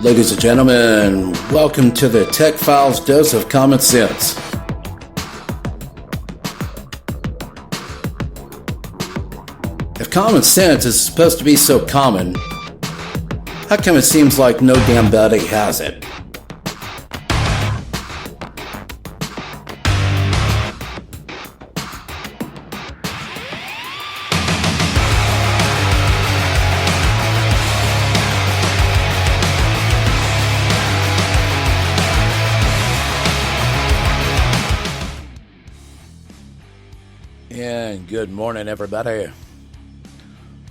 Ladies and gentlemen, welcome to the Tech Files Dose of Common Sense. If common sense is supposed to be so common, how come it seems like no damn buddy has it? And good morning, everybody.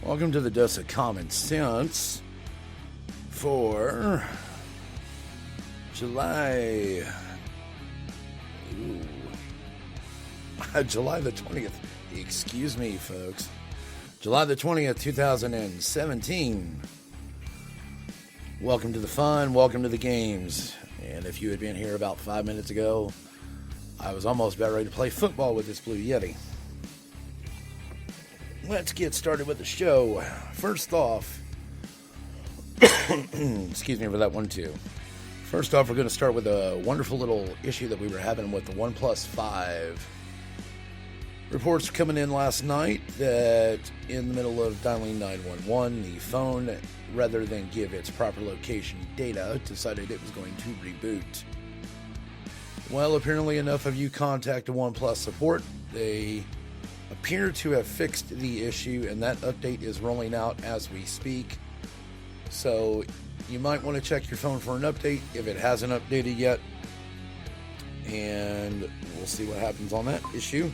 Welcome to the Dose of Common Sense for July the 20th. Excuse me, folks. July the 20th, 2017. Welcome to the fun. Welcome to the games. And if you had been here about 5 minutes ago, I was almost about ready to play football with this Blue Yeti. Let's get started with the show. First off, excuse me for that one too. First off, we're going to start with a wonderful little issue that we were having with the OnePlus 5. Reports coming in last night that in the middle of dialing 911, the phone, rather than give its proper location data, decided it was going to reboot. Well, apparently enough of you contacted OnePlus support. They appear to have fixed the issue, and that update is rolling out as we speak. So you might want to check your phone for an update if it hasn't updated yet, and we'll see what happens on that issue.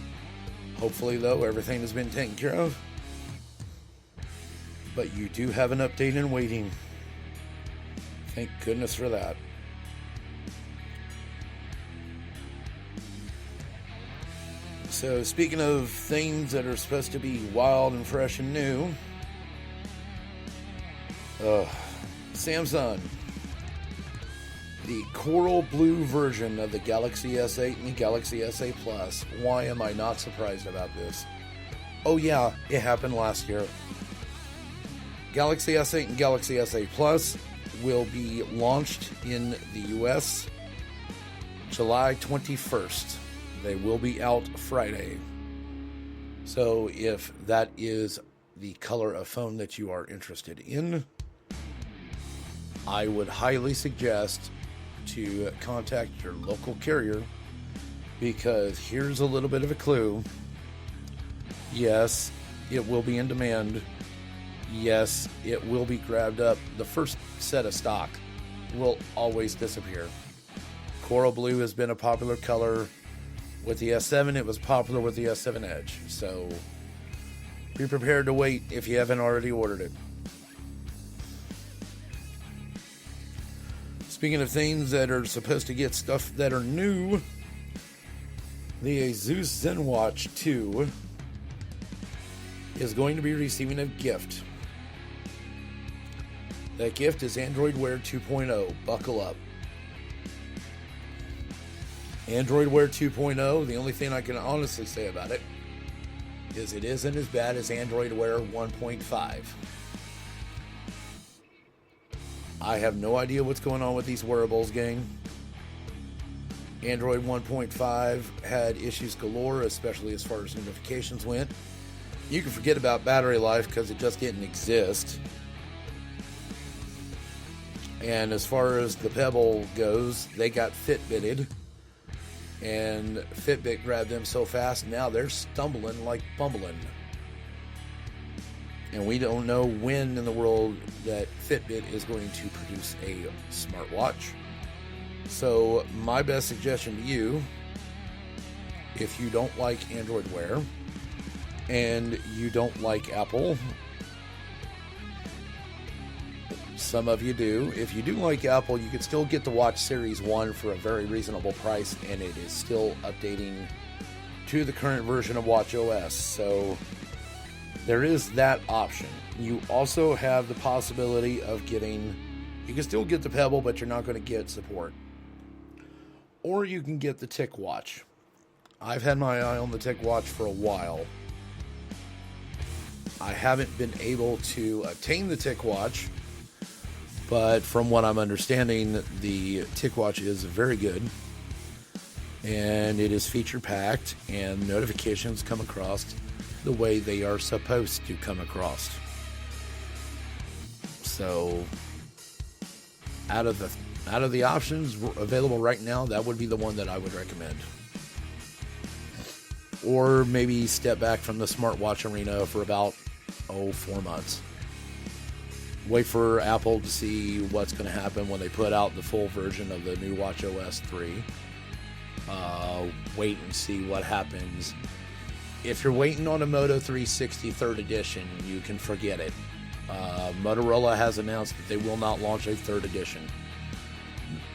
Hopefully, though, everything has been taken care of, but you do have an update in waiting. Thank goodness for that. So, speaking of things that are supposed to be wild and fresh and new, Samsung, the coral blue version of the Galaxy S8 and the Galaxy S8 Plus. Why am I not surprised about this? Oh yeah, it happened last year. Galaxy S8 and Galaxy S8 Plus will be launched in the US July 21st. They will be out Friday. So if that is the color of phone that you are interested in, I would highly suggest to contact your local carrier, because here's a little bit of a clue. Yes, it will be in demand. Yes, it will be grabbed up. The first set of stock will always disappear. Coral blue has been a popular color. With the S7, it was popular with the S7 Edge. So be prepared to wait if you haven't already ordered it. Speaking of things that are supposed to get stuff that are new, the Asus ZenWatch 2 is going to be receiving a gift. That gift is Android Wear 2.0. Buckle up. Android Wear 2.0, the only thing I can honestly say about it is it isn't as bad as Android Wear 1.5. I have no idea what's going on with these wearables, gang. Android 1.5 had issues galore, especially as far as notifications went. You can forget about battery life because it just didn't exist. And as far as the Pebble goes, they got Fitbitted. And Fitbit grabbed them so fast, now they're stumbling like bumbling. And we don't know when in the world that Fitbit is going to produce a smartwatch. So my best suggestion to you, if you don't like Android Wear and you don't like Apple, some of you do. If you do like Apple, you can still get the Watch Series 1 for a very reasonable price, and it is still updating to the current version of watchOS. So there is that option. You also have the possibility of getting, you can still get the Pebble, but you're not going to get support. Or you can get the TicWatch. I've had my eye on the TicWatch for a while. I haven't been able to attain the TicWatch, But from what I'm understanding, the TicWatch is very good, and it is feature-packed, and notifications come across the way they are supposed to come across. So, out of the options available right now, that would be the one that I would recommend. Or maybe step back from the smartwatch arena for about 4 months. Wait for Apple to see what's going to happen when they put out the full version of the new watchOS 3. Wait and see what happens. If you're waiting on a Moto 360 3rd edition, you can forget it. Motorola has announced that they will not launch a 3rd edition.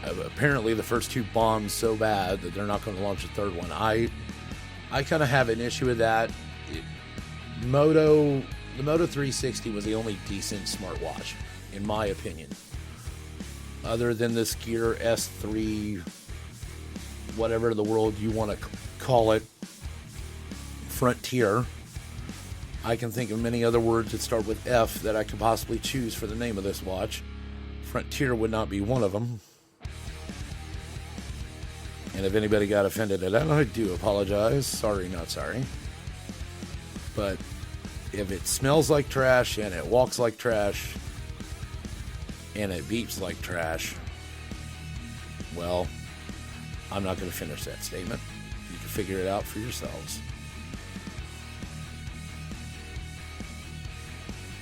Apparently the first two bombed so bad that they're not going to launch a third one. I kind of have an issue with that. The Moto 360 was the only decent smartwatch, in my opinion. Other than this Gear S3, whatever the world you want to call it, Frontier. I can think of many other words that start with F that I could possibly choose for the name of this watch. Frontier would not be one of them. And if anybody got offended at that, I do apologize. Sorry, not sorry. But if it smells like trash and it walks like trash and it beeps like trash, well, I'm not going to finish that statement. You can figure it out for yourselves.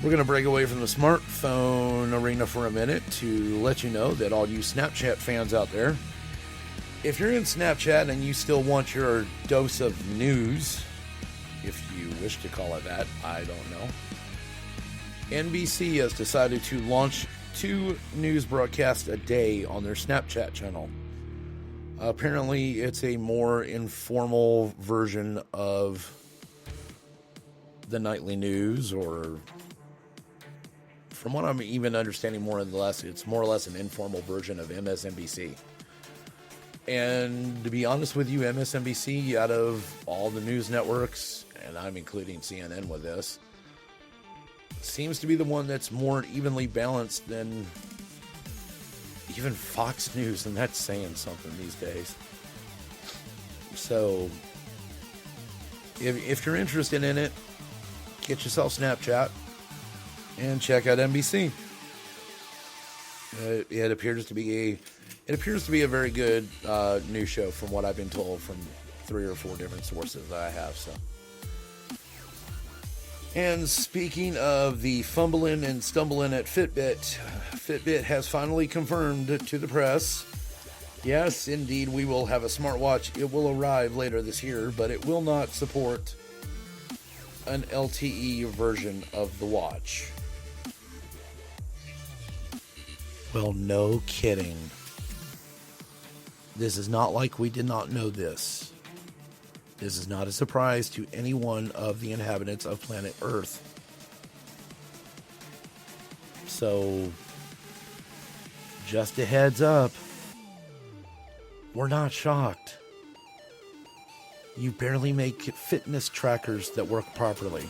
We're going to break away from the smartphone arena for a minute to let you know that all you Snapchat fans out there, if you're in Snapchat and you still want your dose of news, if you wish to call it that, I don't know, NBC has decided to launch 2 news broadcasts a day on their Snapchat channel. Apparently, it's a more informal version of the nightly news, or from what I'm even understanding more or less, it's more or less an informal version of MSNBC. And to be honest with you, MSNBC, out of all the news networks, and I'm including CNN with this, seems to be the one that's more evenly balanced than even Fox News, and that's saying something these days. So, if you're interested in it, get yourself Snapchat and check out NBC. It appears to be a very good news show, from what I've been told from 3 or 4 different sources that I have. So, and speaking of the fumbling and stumbling at Fitbit has finally confirmed to the press, yes, indeed, we will have a smartwatch. It will arrive later this year, but it will not support an LTE version of the watch. Well, no kidding. This is not like we did not know this. This is not a surprise to any one of the inhabitants of planet Earth. So, just a heads up, we're not shocked. You barely make fitness trackers that work properly.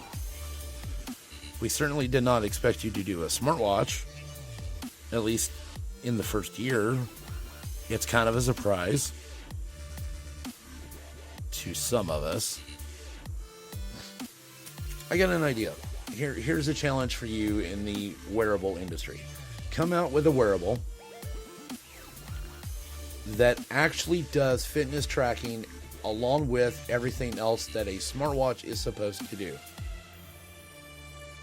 We certainly did not expect you to do a smartwatch, at least in the first year. It's kind of a surprise to some of us. I got an idea. Here's a challenge for you in the wearable industry. Come out with a wearable that actually does fitness tracking along with everything else that a smartwatch is supposed to do.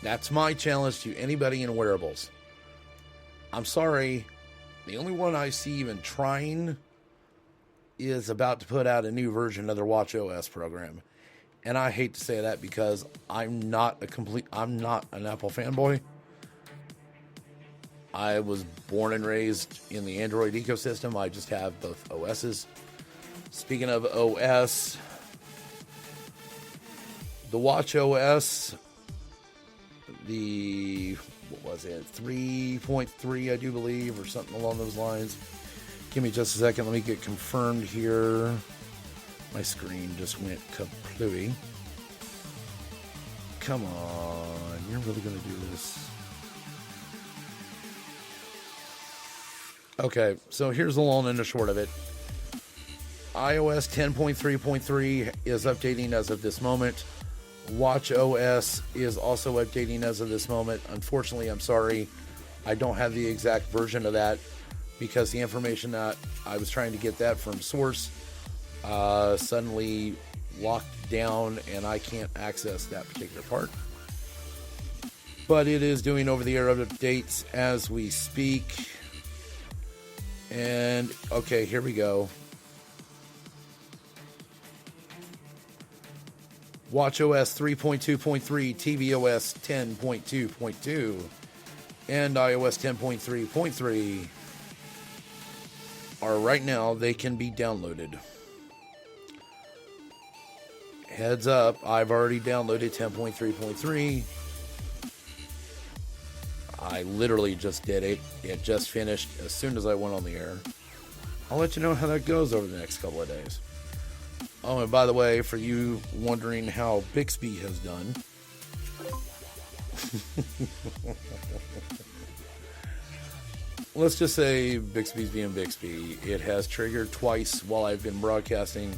That's my challenge to anybody in wearables. I'm sorry, the only one I see even trying is about to put out a new version of their watchOS program. And I hate to say that because I'm not an Apple fanboy. I was born and raised in the Android ecosystem. I just have both OSs. Speaking of OS, the watchOS, what was it, 3.3, I do believe, or something along those lines. Give me just a second. Let me get confirmed here. My screen just went kaplooey. Come on. You're really going to do this? Okay, so here's the long and the short of it. iOS 10.3.3 is updating as of this moment. watchOS is also updating as of this moment. Unfortunately, I'm sorry, I don't have the exact version of that because the information that I was trying to get that from source suddenly locked down and I can't access that particular part. But it is doing over-the-air updates as we speak. And, okay, here we go. watchOS 3.2.3, tvOS 10.2.2, and iOS 10.3.3 are right now, they can be downloaded. Heads up, I've already downloaded 10.3.3. I literally just did it. It just finished as soon as I went on the air. I'll let you know how that goes over the next couple of days. Oh, and by the way, for you wondering how Bixby has done, let's just say Bixby's being Bixby. It has triggered twice while I've been broadcasting,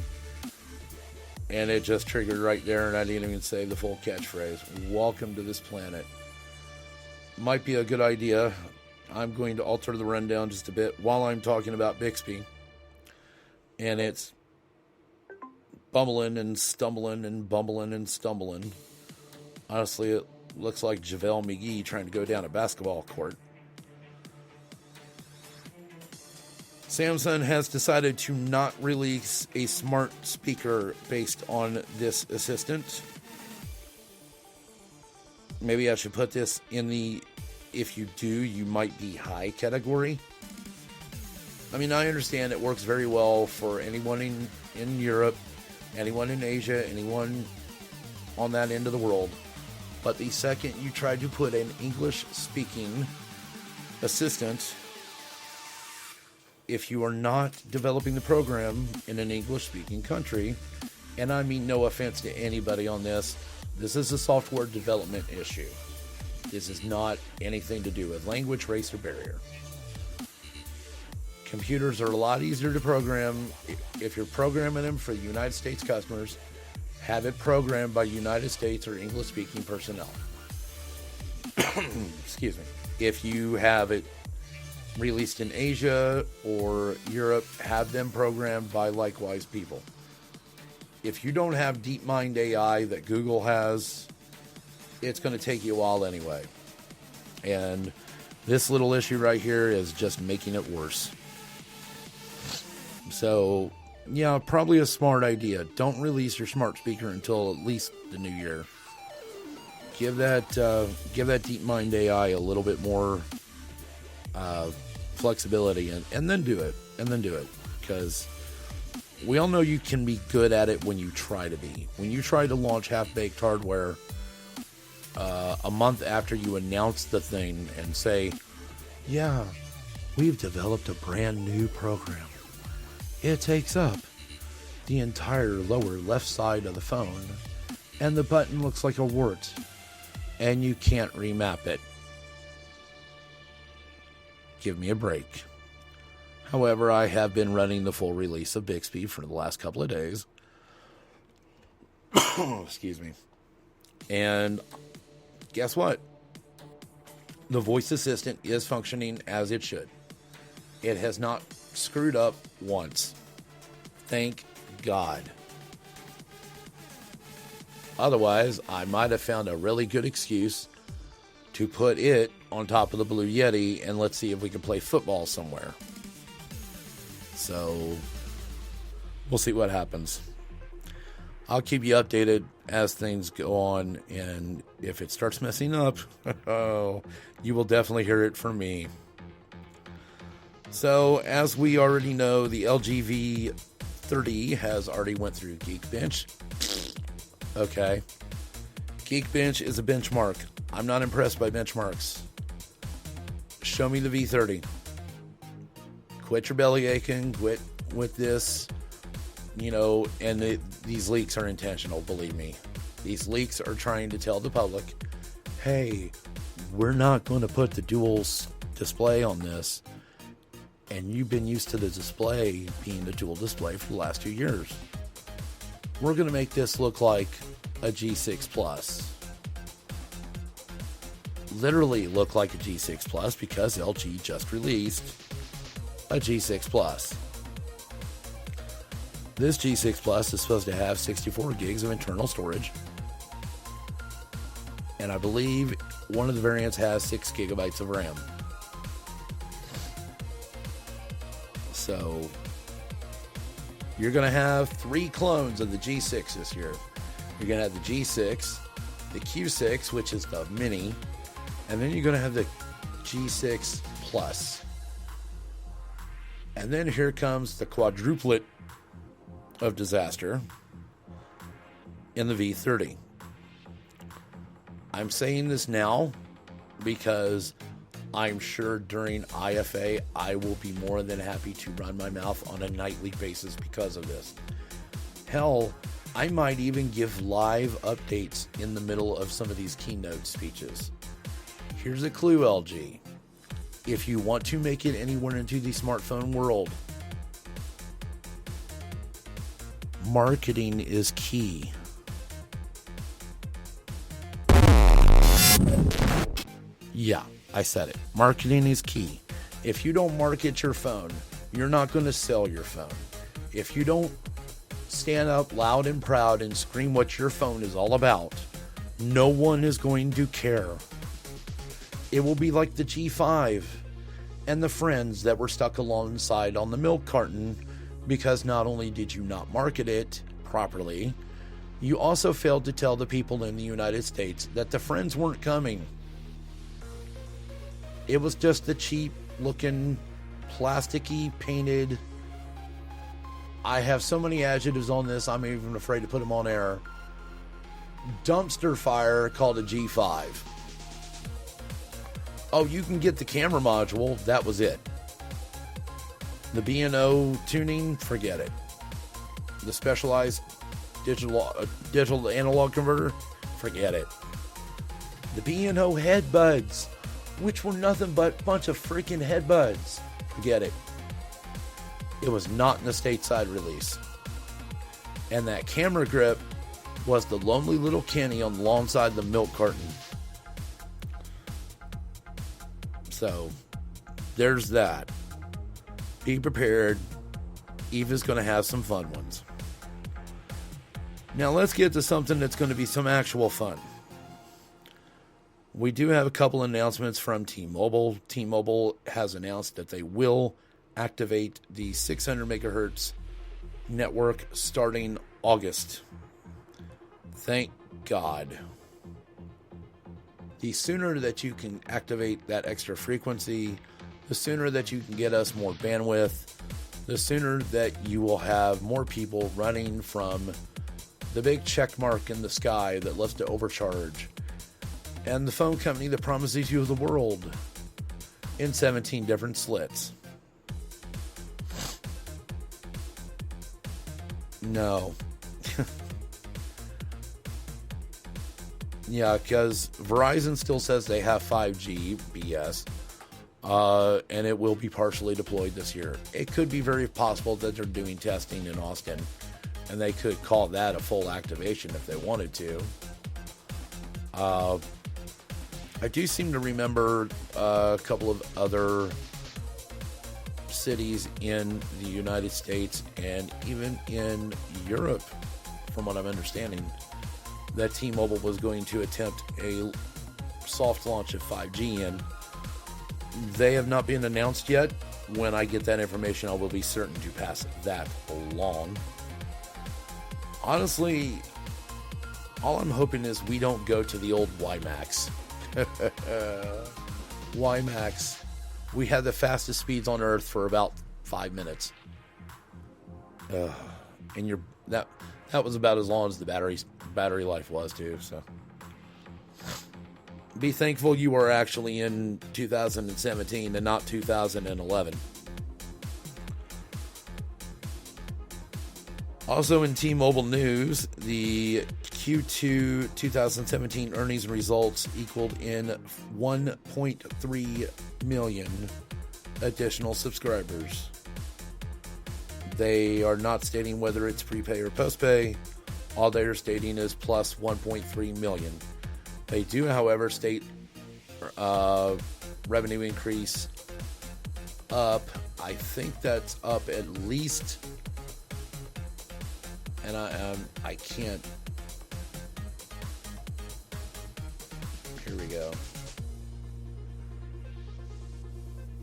and it just triggered right there, and I didn't even say the full catchphrase. Welcome to this planet. Might be a good idea. I'm going to alter the rundown just a bit while I'm talking about Bixby, and it's bumbling and stumbling and bumbling and stumbling. Honestly, it looks like JaVale McGee trying to go down a basketball court. Samsung has decided to not release a smart speaker based on this assistant. Maybe I should put this in the, if you do, you might be high category. I mean, I understand it works very well for anyone in Europe, anyone in Asia, anyone on that end of the world. But the second you try to put an English-speaking assistant, if you are not developing the program in an English-speaking country, and I mean no offense to anybody on this, this is a software development issue. This is not anything to do with language, race, or barrier. Computers are a lot easier to program. If you're programming them for United States customers, have it programmed by United States or English-speaking personnel. Excuse me. If you have it released in Asia or Europe, have them programmed by likewise people. If you don't have DeepMind AI that Google has, it's going to take you a while anyway. And this little issue right here is just making it worse. So, yeah, probably a smart idea. Don't release your smart speaker until at least the new year. Give that DeepMind AI a little bit more flexibility, and then do it. Because we all know you can be good at it when you try to be. When you try to launch half-baked hardware a month after you announce the thing and say, yeah, we've developed a brand new program. It takes up the entire lower left side of the phone, and the button looks like a wart, and you can't remap it. Give me a break. However, I have been running the full release of Bixby for the last couple of days. Excuse me. And guess what? The voice assistant is functioning as it should. It has not screwed up once. Thank God. Otherwise, I might have found a really good excuse to put it on top of the Blue Yeti and let's see if we can play football somewhere. So, we'll see what happens. I'll keep you updated as things go on, and if it starts messing up, you will definitely hear it from me. So, as we already know, the LG V30 has already went through Geekbench. Okay. Geekbench is a benchmark. I'm not impressed by benchmarks. Show me the V30. Quit your belly aching. Quit with this. You know, and these leaks are intentional, believe me. These leaks are trying to tell the public, hey, we're not going to put the dual display on this. and you've been used to the display being a dual display for the last 2 years. We're going to make this look like a G6 Plus. Literally look like a G6 Plus because LG just released a G6 Plus. This G6 Plus is supposed to have 64 gigs of internal storage. And I believe one of the variants has 6 gigabytes of RAM. So you're going to have 3 clones of the G6 this year. You're going to have the G6, the Q6, which is the mini, and then you're going to have the G6 Plus. And then here comes the quadruplet of disaster in the V30. I'm saying this now because I'm sure during IFA I will be more than happy to run my mouth on a nightly basis because of this. Hell, I might even give live updates in the middle of some of these keynote speeches. Here's a clue, LG. If you want to make it anywhere into the smartphone world, marketing is key. Yeah, I said it. Marketing is key. If you don't market your phone, you're not going to sell your phone. If you don't stand up loud and proud and scream what your phone is all about, no one is going to care. It will be like the G5 and the friends that were stuck alongside on the milk carton because not only did you not market it properly, you also failed to tell the people in the United States that the friends weren't coming. It was just the cheap looking, plasticky, painted. I have so many adjectives on this, I'm even afraid to put them on air. Dumpster fire called a G5. Oh, you can get the camera module. That was it. The B&O tuning, forget it. The specialized digital to analog converter, forget it. The B&O headbuds, which were nothing but a bunch of freaking headbuds, forget it. It was not in the stateside release. And that camera grip was the lonely little Kenny on the long side of the milk carton. So, there's that. Be prepared. Eva's going to have some fun ones. Now, let's get to something that's going to be some actual fun. We do have a couple announcements from T-Mobile. T-Mobile has announced that they will activate the 600 megahertz network starting August. Thank God. The sooner that you can activate that extra frequency, the sooner that you can get us more bandwidth, the sooner that you will have more people running from the big check mark in the sky that loves to overcharge, and the phone company that promises you the world in 17 different slits. No. Yeah, because Verizon still says they have 5G BS, and it will be partially deployed this year. It could be very possible that they're doing testing in Austin, and they could call that a full activation if they wanted to. I do seem to remember a couple of other cities in the United States and even in Europe, from what I'm understanding, that T-Mobile was going to attempt a soft launch of 5G in. They have not been announced yet. When I get that information, I will be certain to pass that along. Honestly, all I'm hoping is we don't go to the old WiMAX. WiMAX. We had the fastest speeds on Earth for about 5 minutes. And that was about as long as the battery life was too, so be thankful you are actually in 2017 and not 2011. Also in T-Mobile news, the Q2 2017 earnings results equaled in 1.3 million additional subscribers. They are not stating whether it's prepay or postpay. All they are stating is plus 1.3 million. They do, however, state revenue increase up. I think that's up at least, and I can't. Here we go.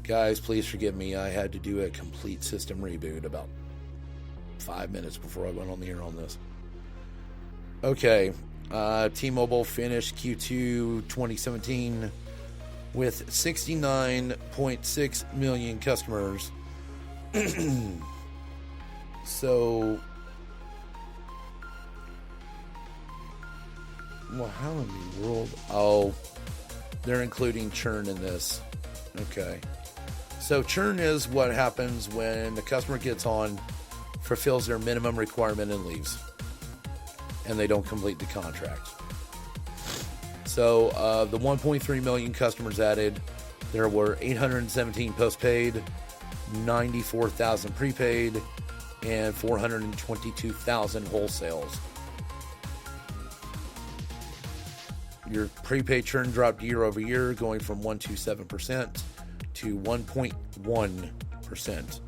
Guys, please forgive me. I had to do a complete system reboot about 5 minutes before I went on the air on this. Okay. T-Mobile finished Q2 2017 with 69.6 million customers. So, well, how in the world? Oh, they're including churn in this. Okay. So churn is what happens when the customer gets on, fulfills their minimum requirement, and leaves, and they don't complete the contract. So the 1.3 million customers added, there were 817 postpaid, 94,000 prepaid, and 422,000 wholesales. Your prepaid churn dropped year over year, going from 1.27% to 1.1%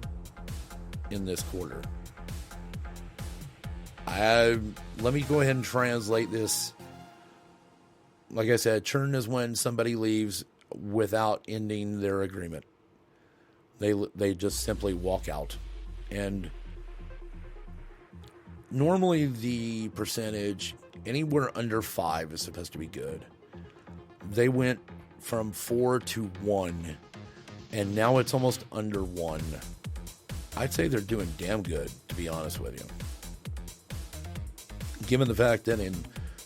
in this quarter. Let me go ahead and translate this. Like I said, churn is when somebody leaves without ending their agreement. They just simply walk out. And normally the percentage, anywhere under 5 is supposed to be good. They went from 4 to 1, and now it's almost under 1. I'd say they're doing damn good, to be honest with you. Given the fact that in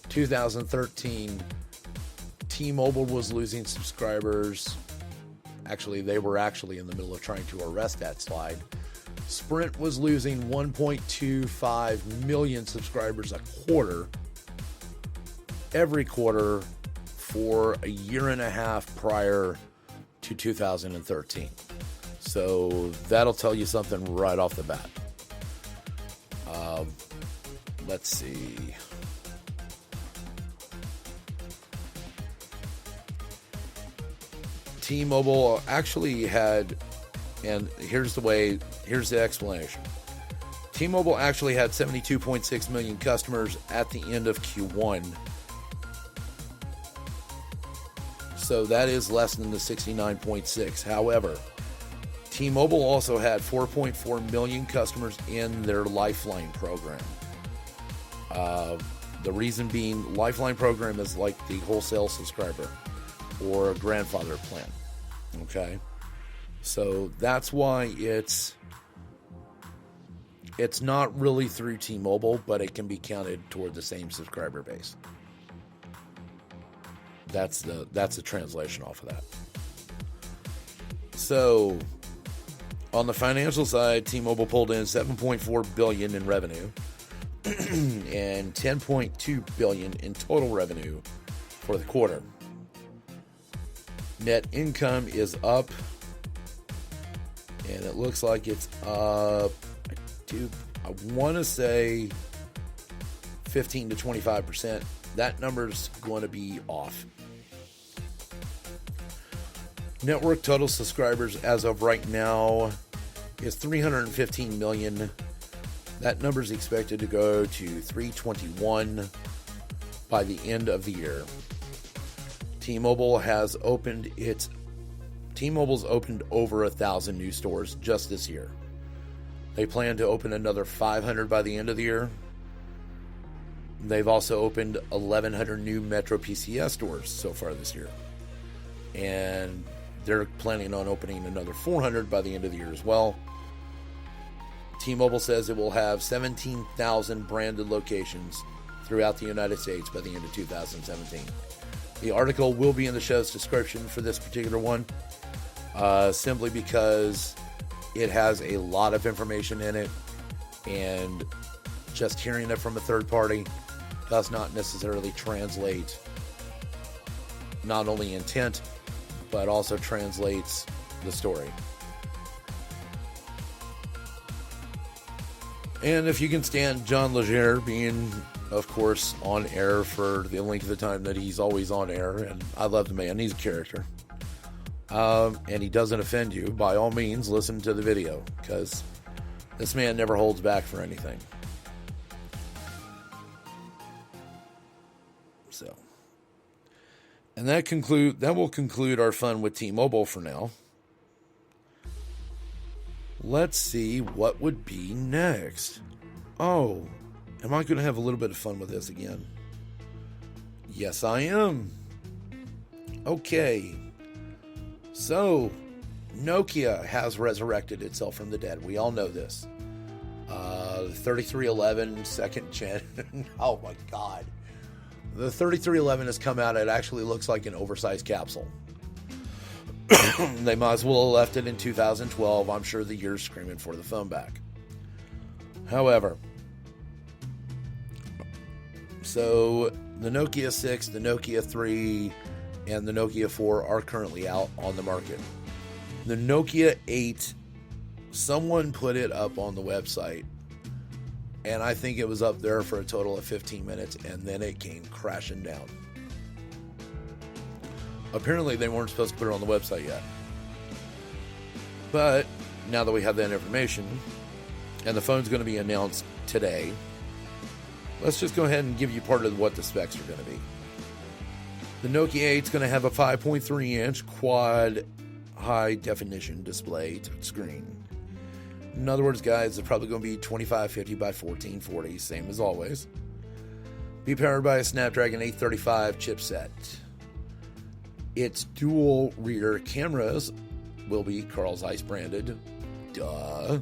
2013, T-Mobile was losing subscribers. Actually, they were actually in the middle of trying to arrest that slide. Sprint was losing 1.25 million subscribers a quarter, every quarter, for a year and a half prior to 2013. So that'll tell you something right off the bat. Let's see. T-Mobile actually had, and here's the explanation. T-Mobile actually had 72.6 million customers at the end of Q1. So that is less than the 69.6. However, T-Mobile also had 4.4 million customers in their Lifeline program. The reason being, Lifeline program is like the wholesale subscriber or a grandfather plan. Okay? So that's why it's not really through T-Mobile, but it can be counted toward the same subscriber base. That's the translation off of that. So, on the financial side, T-Mobile pulled in $7.4 billion in revenue and $10.2 billion in total revenue for the quarter. Net income is up, and it looks like it's up, I want to say 15 to 25%. That number's going to be off. Network total subscribers as of right now is 315 million. That number is expected to go to 321 by the end of the year. T-Mobile's opened over 1,000 new stores just this year. They plan to open another 500 by the end of the year. They've also opened 1,100 new Metro PCS stores so far this year. And they're planning on opening another 400 by the end of the year as well. T-Mobile says it will have 17,000 branded locations throughout the United States by the end of 2017. The article will be in the show's description for this particular one, simply because it has a lot of information in it, and just hearing it from a third party does not necessarily translate not only intent, but also translates the story. And if you can stand John Legere being, of course, on air for the length of the time that he's always on air, and I love the man, he's a character, and he doesn't offend you, by all means, listen to the video, because this man never holds back for anything. So, and that will conclude our fun with T-Mobile for now. Let's see what would be next. Oh, am I going to have a little bit of fun with this again? Yes, I am. Okay. So, Nokia has resurrected itself from the dead. We all know this. 3311 second gen. Oh my God. The 3311 has come out. It actually looks like an oversized capsule. They might as well have left it in 2012. I'm sure the year's screaming for the phone back. However, so the Nokia 6, the Nokia 3, and the Nokia 4 are currently out on the market. The Nokia 8, someone put it up on the website, and I think it was up there for a total of 15 minutes, and then it came crashing down. Apparently, they weren't supposed to put it on the website yet. But now that we have that information, and the phone's going to be announced today, let's just go ahead and give you part of what the specs are going to be. The Nokia 8 is going to have a 5.3-inch quad high-definition display touchscreen. In other words, guys, it's probably going to be 2550 by 1440, same as always. Be powered by a Snapdragon 835 chipset. Its dual rear cameras will be Carl Zeiss branded. Duh.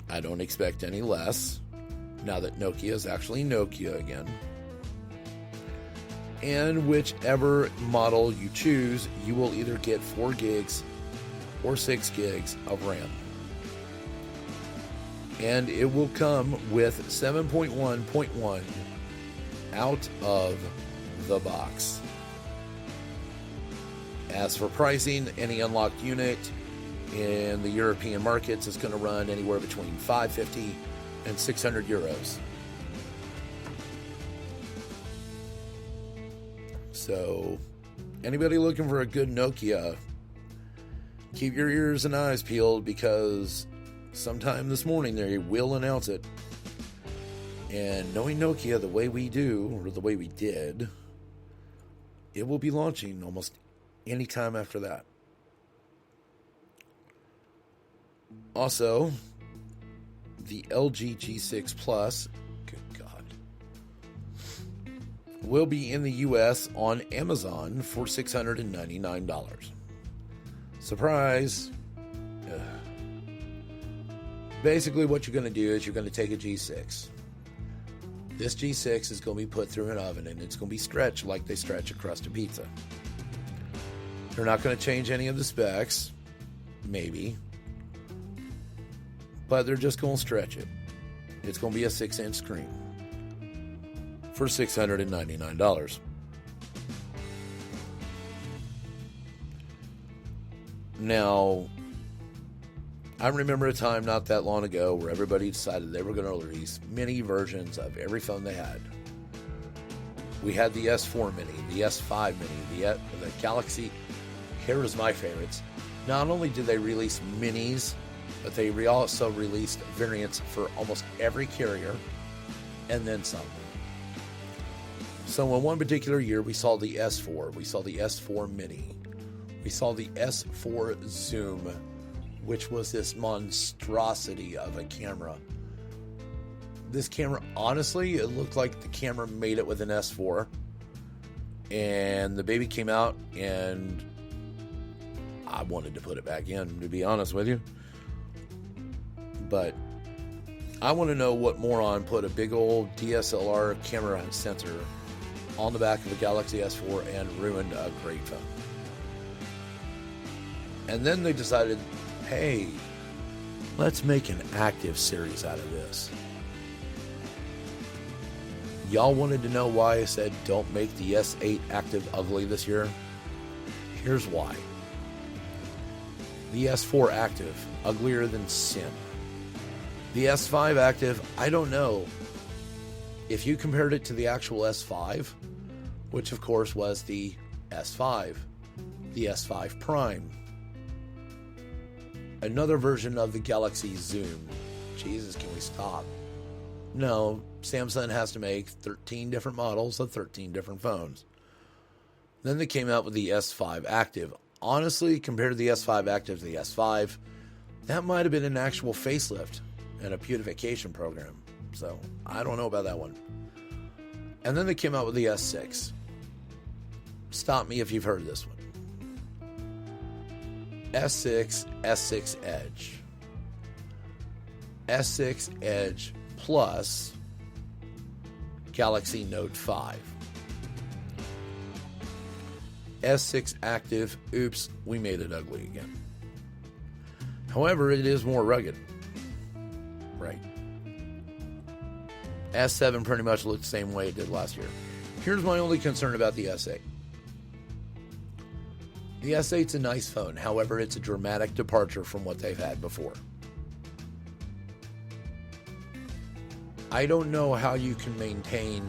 I don't expect any less, now that Nokia is actually Nokia again. And whichever model you choose, you will either get 4 gigs or 6 gigs of RAM. And it will come with 7.1.1 out of the box. As for pricing, any unlocked unit in the European markets is going to run anywhere between 550 and 600 euros. So, anybody looking for a good Nokia, keep your ears and eyes peeled, because sometime this morning they will announce it. And knowing Nokia the way we do, or the way we did, it will be launching almost any time after that. Also, the LG G6 Plus, good God, will be in the US on Amazon for $699. Surprise! Ugh. Basically, what you're going to do is you're going to take a G6. This G6 is going to be put through an oven, and it's going to be stretched like they stretch a crust of pizza. They're not going to change any of the specs, maybe, but they're just going to stretch it. It's going to be a 6-inch screen for $699. Now, I remember a time not that long ago where everybody decided they were going to release mini versions of every phone they had. We had the S4 Mini, the S5 Mini, the Galaxy. Here was my favorites. Not only did they release minis, but they also released variants for almost every carrier, and then some. So in one particular year, we saw the S4, we saw the S4 Mini, we saw the S4 Zoom, which was this monstrosity of a camera. This camera, honestly, it looked like the camera made it with an S4, and the baby came out, and I wanted to put it back in, to be honest with you. But I want to know what moron put a big old DSLR camera sensor on the back of a Galaxy S4 and ruined a great phone. And then they decided, hey, let's make an active series out of this. Y'all wanted to know why I said don't make the S8 active ugly this year? Here's why. The S4 active, uglier than sin. The S5 Active, I don't know. If you compared it to the actual S5, which of course was the S5, the S5 Prime, another version of the Galaxy Zoom. Jesus, can we stop? No, Samsung has to make 13 different models of 13 different phones. Then they came out with the S5 Active. Honestly, compared to the S5 Active to the S5, that might have been an actual facelift and a beautification program. So, I don't know about that one. And then they came out with the S6. Stop me if you've heard of this one. S6, S6 Edge. S6 Edge Plus Galaxy Note 5. S6 Active, oops, we made it ugly again. However, it is more rugged. Right. S7 pretty much looked the same way it did last year. Here's my only concern about the S8. The S8's a nice phone. However, it's a dramatic departure from what they've had before. I don't know how you can maintain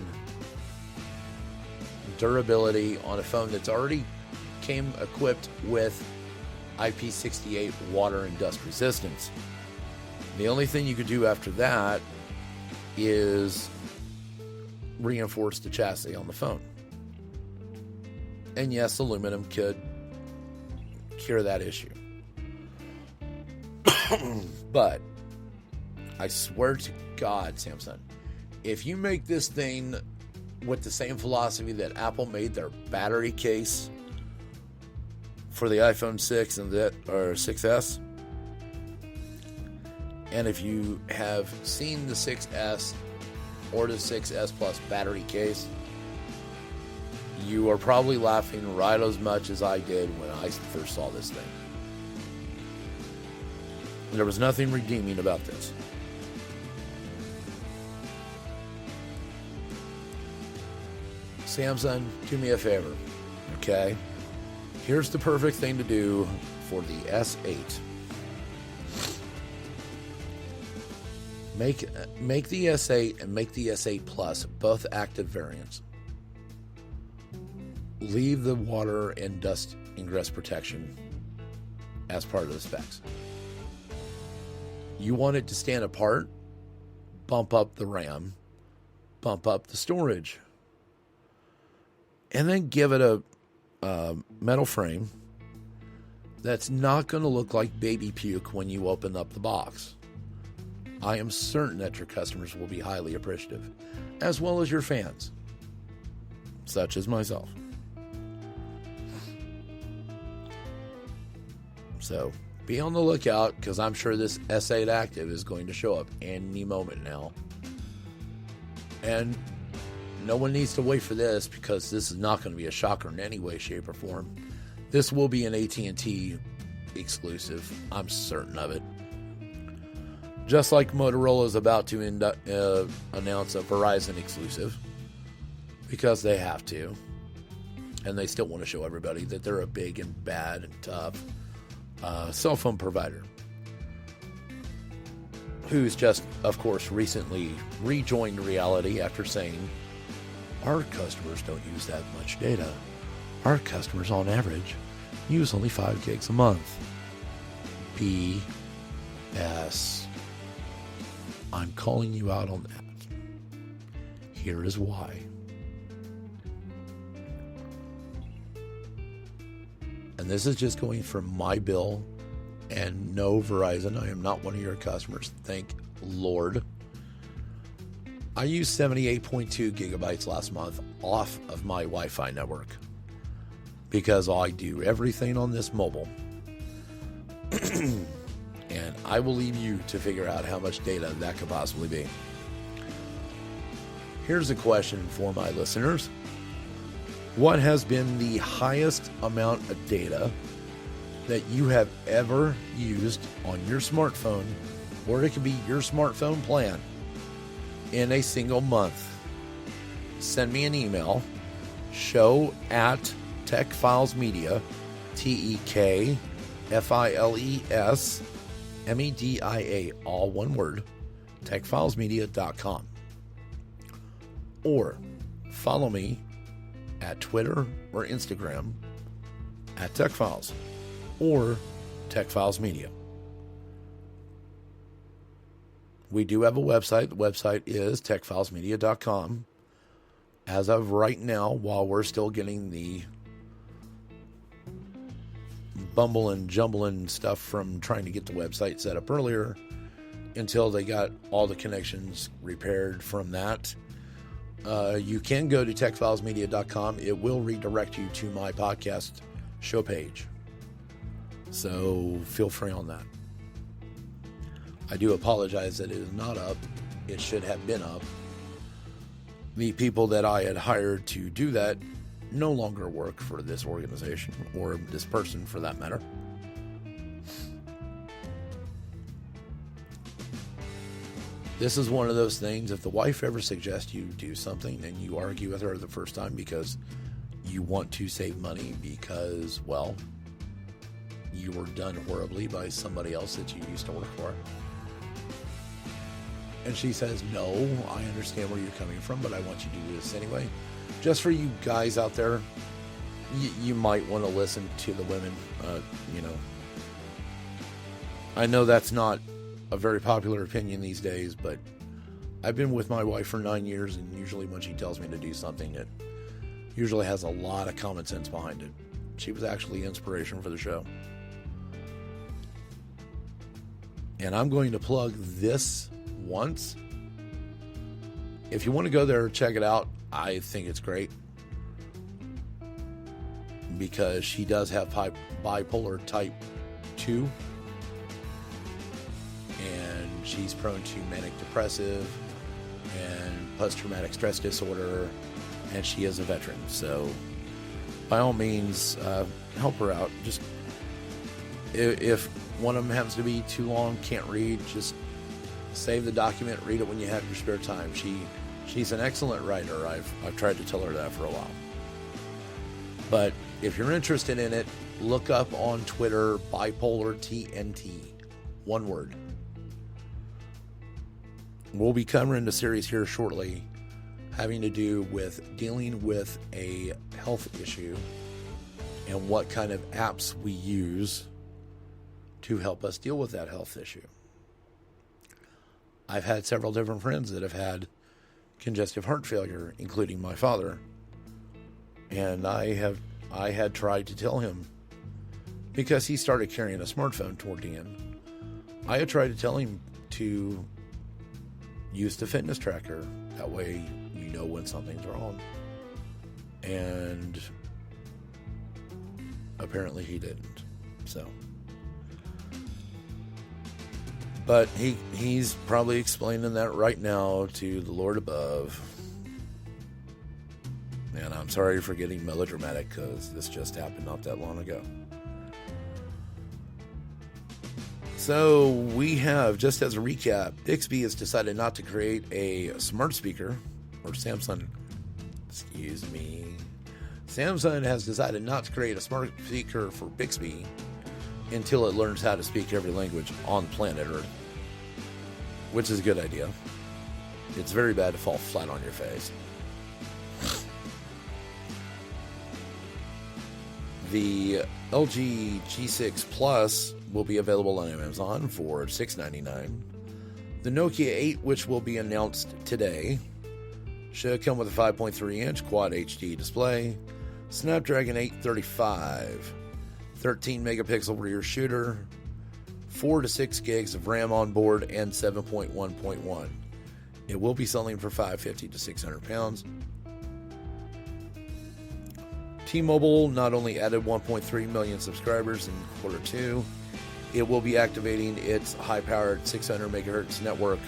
durability on a phone that's already came equipped with IP68 water and dust resistance. The only thing you could do after that is reinforce the chassis on the phone. And yes, aluminum could cure that issue. But I swear to God, Samsung, if you make this thing with the same philosophy that Apple made their battery case for the iPhone 6 and or 6S, and if you have seen the 6S or the 6S Plus battery case, you are probably laughing right as much as I did when I first saw this thing. There was nothing redeeming about this. Samsung, do me a favor, okay? Here's the perfect thing to do for the S8. Make the S8 and make the S8 Plus both active variants. Leave the water and dust ingress protection as part of the specs. You want it to stand apart? Bump up the RAM, bump up the storage, and then give it a metal frame that's not going to look like baby puke when you open up the box. I am certain that your customers will be highly appreciative, as well as your fans, such as myself. So be on the lookout, because I'm sure this S8 Active is going to show up any moment now. And no one needs to wait for this, because this is not going to be a shocker in any way, shape, or form. This will be an AT&T exclusive. I'm certain of it. Just like Motorola is about to announce a Verizon exclusive, because they have to. And they still want to show everybody that they're a big and bad and tough cell phone provider, who's just, of course, recently rejoined reality after saying, our customers don't use that much data. Our customers, on average, use only 5 gigs a month. BS. I'm calling you out on that. Here is why. And this is just going from my bill, and no, Verizon, I am not one of your customers. Thank Lord. I used 78.2 gigabytes last month off of my Wi-Fi network, because I do everything on this mobile. And I will leave you to figure out how much data that could possibly be. Here's a question for my listeners. What has been the highest amount of data that you have ever used on your smartphone, or it could be your smartphone plan, in a single month? Send me an email, show@techfilesmedia, TEKFILES MEDIA, all one word, techfilesmedia.com. Or follow me at Twitter or Instagram at TechFiles or TechFiles Media. We do have a website. The website is techfilesmedia.com. As of right now, while we're still getting the bumble and jumbling stuff from trying to get the website set up earlier, until they got all the connections repaired from that, you can go to techfilesmedia.com. It will redirect you to my podcast show page. So feel free on that. I do apologize that it is not up. It should have been up. The people that I had hired to do that no longer work for this organization, or this person for that matter. This is one of those things, if the wife ever suggests you do something and you argue with her the first time because you want to save money because, well, you were done horribly by somebody else that you used to work for, and she says, no, I understand where you're coming from, but I want you to do this anyway. Just for you guys out there, you might want to listen to the women. I know that's not a very popular opinion these days, but I've been with my wife for 9 years, and usually when she tells me to do something, it usually has a lot of common sense behind it. She was actually inspiration for the show. And I'm going to plug this once. If you want to go there, check it out. I think it's great because she does have bipolar type 2, and she's prone to manic depressive and post-traumatic stress disorder, and she is a veteran. So by all means, help her out. Just if one of them happens to be too long, can't read, just save the document, read it when you have your spare time. She's an excellent writer. I've tried to tell her that for a while. But if you're interested in it, look up on Twitter, bipolar TNT. One word. We'll be covering a series here shortly having to do with dealing with a health issue and what kind of apps we use to help us deal with that health issue. I've had several different friends that have had congestive heart failure, including my father. And I had tried to tell him, because he started carrying a smartphone toward the end, I had tried to tell him to use the fitness tracker. That way you know when something's wrong. And apparently he didn't. So, but he's probably explaining that right now to the Lord above. And I'm sorry for getting melodramatic, because this just happened not that long ago. So we have, just as a recap, Bixby has decided not to create a smart speaker, or Samsung has decided not to create a smart speaker for Bixby until it learns how to speak every language on planet Earth, which is a good idea. It's very bad to fall flat on your face. The LG G6 Plus will be available on Amazon for $699. The Nokia 8, which will be announced today, should come with a 5.3-inch Quad HD display, Snapdragon 835, 13-megapixel rear shooter, 4 to 6 gigs of RAM on board, and 7.1.1. It will be selling for $550 to £600. T-Mobile not only added 1.3 million subscribers in Q2, it will be activating its high-powered 600 megahertz network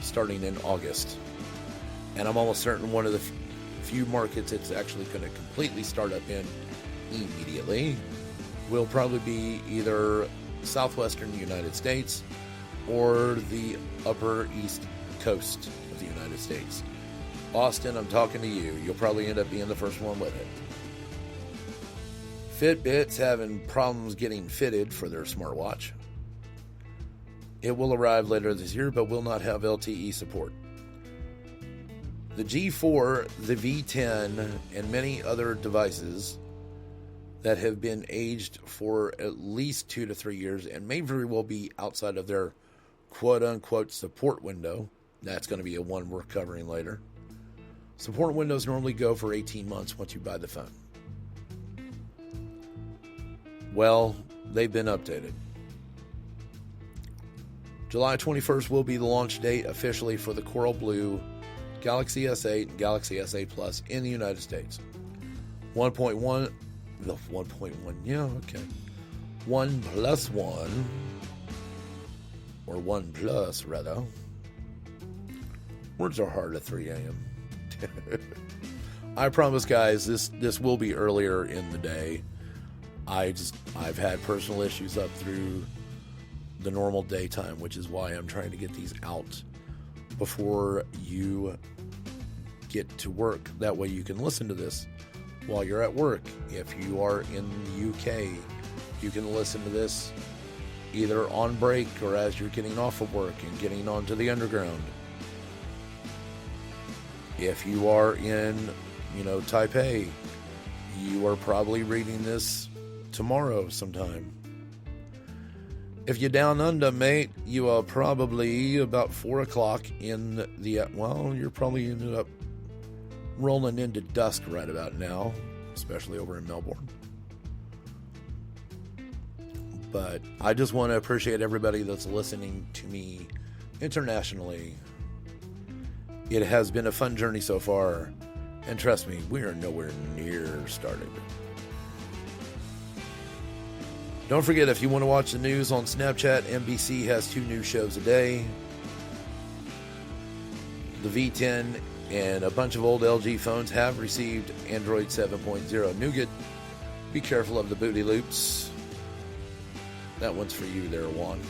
starting in August. And I'm almost certain one of the few markets it's actually going to completely start up in immediately will probably be either southwestern United States or the upper east coast of the United States. Austin, I'm talking to you. You'll probably end up being the first one with it. Fitbit's having problems getting fitted for their smartwatch. It will arrive later this year, but will not have LTE support. The G4, the V10, and many other devices that have been aged for at least 2 to 3 years and may very well be outside of their quote-unquote support window. That's going to be a one we're covering later. Support windows normally go for 18 months once you buy the phone. Well, they've been updated. July 21st will be the launch date officially for the Coral Blue Galaxy S8 and Galaxy S8 Plus in the United States. 1.1, the 1.1, yeah, okay. 1+1, or OnePlus rather. Words are hard at 3 a.m. I promise, guys, this will be earlier in the day. I've had personal issues up through the normal daytime, which is why I'm trying to get these out before you get to work. That way you can listen to this while you're at work. If you are in the UK, you can listen to this either on break or as you're getting off of work and getting onto the underground. If you are in, Taipei, you are probably reading this tomorrow sometime. If you're down under, mate, you are probably about 4 o'clock in the... Well, you're probably ended up rolling into dusk right about now, especially over in Melbourne. But I just want to appreciate everybody that's listening to me internationally. It has been a fun journey so far, and trust me, we are nowhere near started. Don't forget, if you want to watch the news on Snapchat, NBC has 2 new shows a day. The V10 and a bunch of old LG phones have received Android 7.0 Nougat. Be careful of the booty loops. That one's for you there, Juan.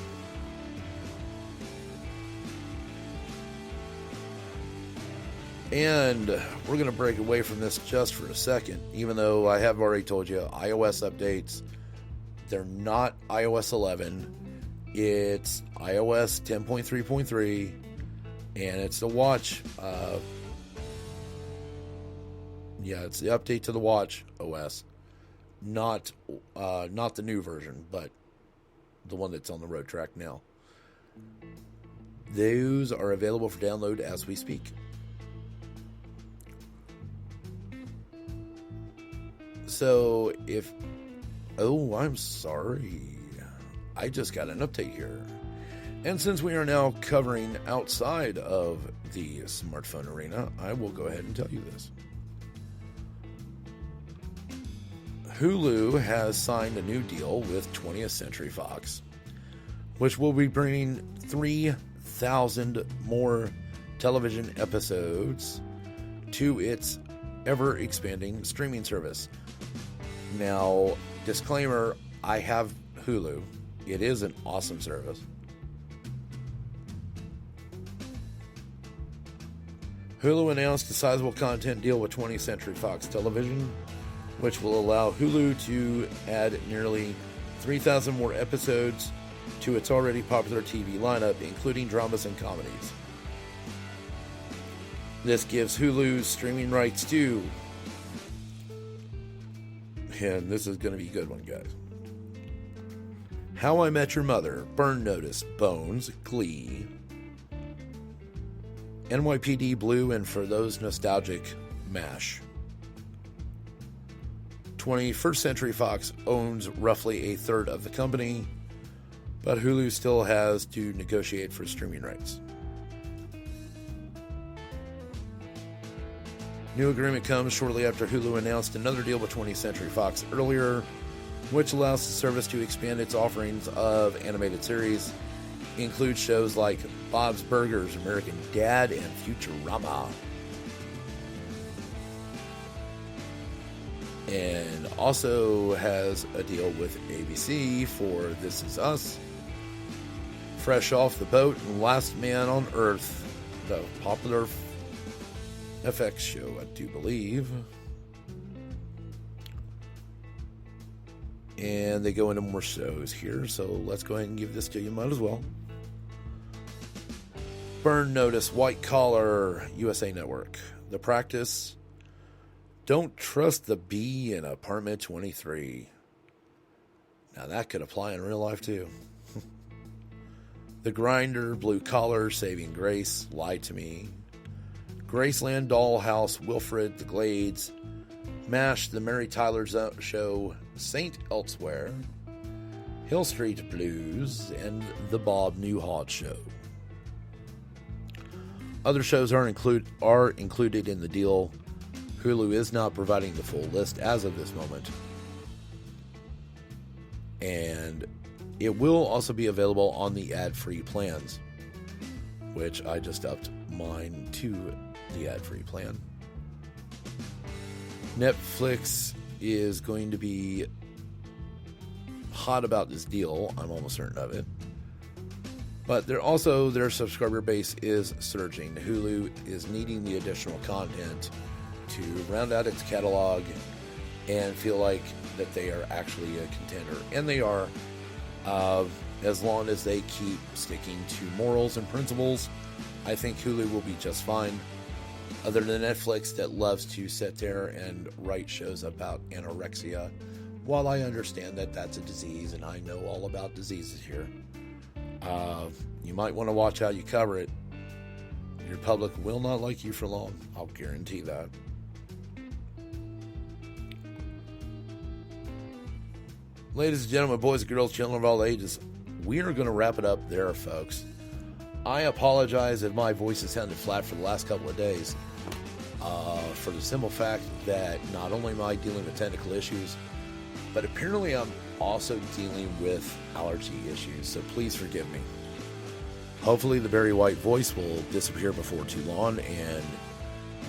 And we're going to break away from this just for a second, even though I have already told you iOS updates. They're not iOS 11. It's iOS 10.3.3, and it's the watch. It's the update to the watch OS, not the new version, but the one that's on the road track now. Those are available for download as we speak. So I'm sorry. I just got an update here. And since we are now covering outside of the smartphone arena, I will go ahead and tell you this. Hulu has signed a new deal with 20th Century Fox, which will be bringing 3,000 more television episodes to its ever-expanding streaming service. Now, disclaimer, I have Hulu. It is an awesome service. Hulu announced a sizable content deal with 20th Century Fox Television, which will allow Hulu to add nearly 3,000 more episodes to its already popular TV lineup, including dramas and comedies. This gives Hulu streaming rights to... And this is going to be a good one, guys. How I Met Your Mother, Burn Notice, Bones, Glee, NYPD Blue, and for those nostalgic, MASH. 21st Century Fox owns roughly a third of the company, but Hulu still has to negotiate for streaming rights. New agreement comes shortly after Hulu announced another deal with 20th Century Fox earlier, which allows the service to expand its offerings of animated series, include shows like Bob's Burgers, American Dad, and Futurama. And also has a deal with ABC for This Is Us, Fresh Off the Boat, and Last Man on Earth, the popular FX show, I do believe. And they go into more shows here, so let's go ahead and give this to you. Might as well. Burn Notice, White Collar, USA Network. The Practice, Don't Trust the Bee in Apartment 23. Now that could apply in real life too. The Grinder, Blue Collar, Saving Grace, Lie to Me. Graceland, Dollhouse, Wilfred, The Glades, MASH, The Mary Tyler Show, Saint Elsewhere, Hill Street Blues, and The Bob Newhart Show. Other shows are included in the deal. Hulu is not providing the full list as of this moment. And it will also be available on the ad-free plans, which I just upped mine to the ad-free plan. Netflix is going to be hot about this deal. I'm almost certain of it. But their subscriber base is surging. Hulu is needing the additional content to round out its catalog and feel like that they are actually a contender. And they are, as long as they keep sticking to morals and principles. I think Hulu will be just fine. Other than Netflix that loves to sit there and write shows about anorexia. While I understand that that's a disease and I know all about diseases here, you might want to watch how you cover it. Your public will not like you for long. I'll guarantee that. Ladies and gentlemen, boys and girls, children of all ages, we are going to wrap it up there, folks. I apologize if my voice has sounded flat for the last couple of days. For the simple fact that not only am I dealing with technical issues, but apparently I'm also dealing with allergy issues, so please forgive me. Hopefully the very white voice will disappear before too long, and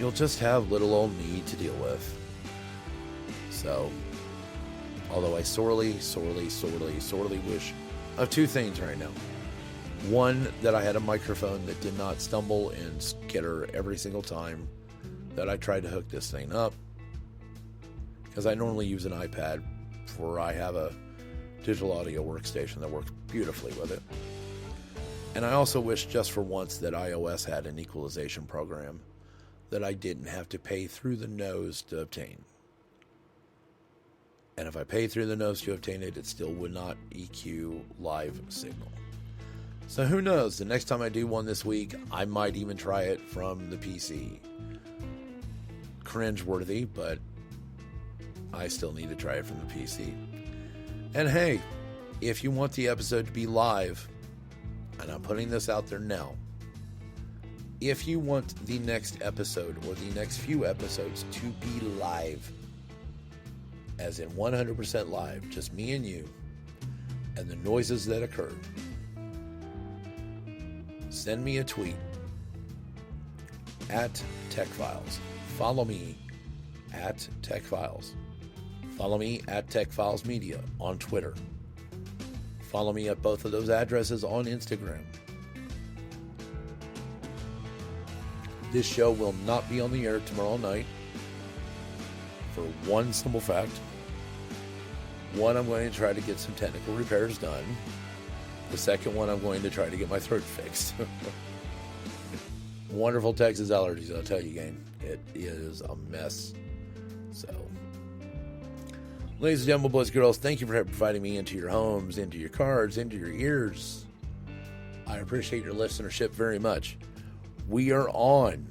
you'll just have little old me to deal with. So, although I sorely wish of two things right now. One, that I had a microphone that did not stumble and skitter every single time that I tried to hook this thing up, because I normally use an iPad, for I have a digital audio workstation that works beautifully with it. And I also wish just for once that iOS had an equalization program that I didn't have to pay through the nose to obtain. And if I paid through the nose to obtain it, it still would not EQ live signal. So who knows, the next time I do one this week, I might even try it from the PC. Cringe-worthy, but I still need to try it from the PC. And hey, if you want the episode to be live, and I'm putting this out there now, if you want the next episode or the next few episodes to be live, as in 100% live, just me and you, and the noises that occur, send me a tweet at TechFiles. Follow me at TechFiles. Follow me at TechFiles Media on Twitter. Follow me at both of those addresses on Instagram. This show will not be on the air tomorrow night for one simple fact. One, I'm going to try to get some technical repairs done. The second one, I'm going to try to get my throat fixed. Wonderful Texas allergies, I'll tell you, gang. It is a mess. So, ladies and gentlemen, boys and girls, thank you for providing me into your homes, into your cars, into your ears. I appreciate your listenership very much. We are on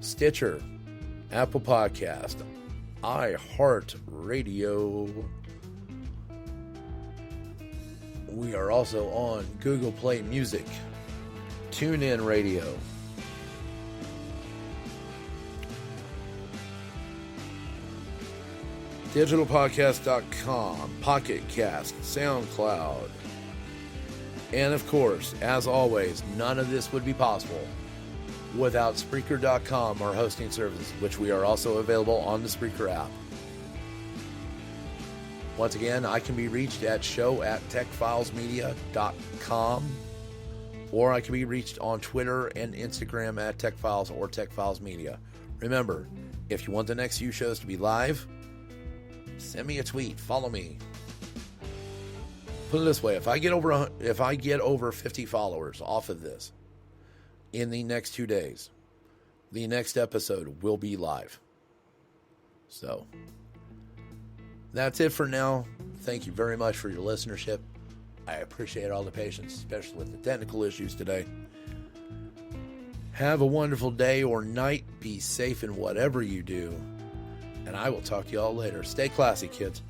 Stitcher, Apple Podcast, iHeartRadio. We are also on Google Play Music, TuneIn Radio, digitalpodcast.com, Pocketcast, SoundCloud, and of course, as always, none of this would be possible without Spreaker.com, our hosting service, which we are also available on the Spreaker app. Once again, I can be reached at show@techfilesmedia.com, or I can be reached on Twitter and Instagram at TechFiles or TechFilesMedia. Remember, if you want the next few shows to be live, send me a tweet. Follow me. Put it this way: if I get over 50 followers off of this, in the next 2 days. The next episode will be live. So, that's it for now. Thank you very much for your listenership. I appreciate all the patience, especially with the technical issues today. Have a wonderful day or night. Be safe in whatever you do. And I will talk to you all later. Stay classy, kids.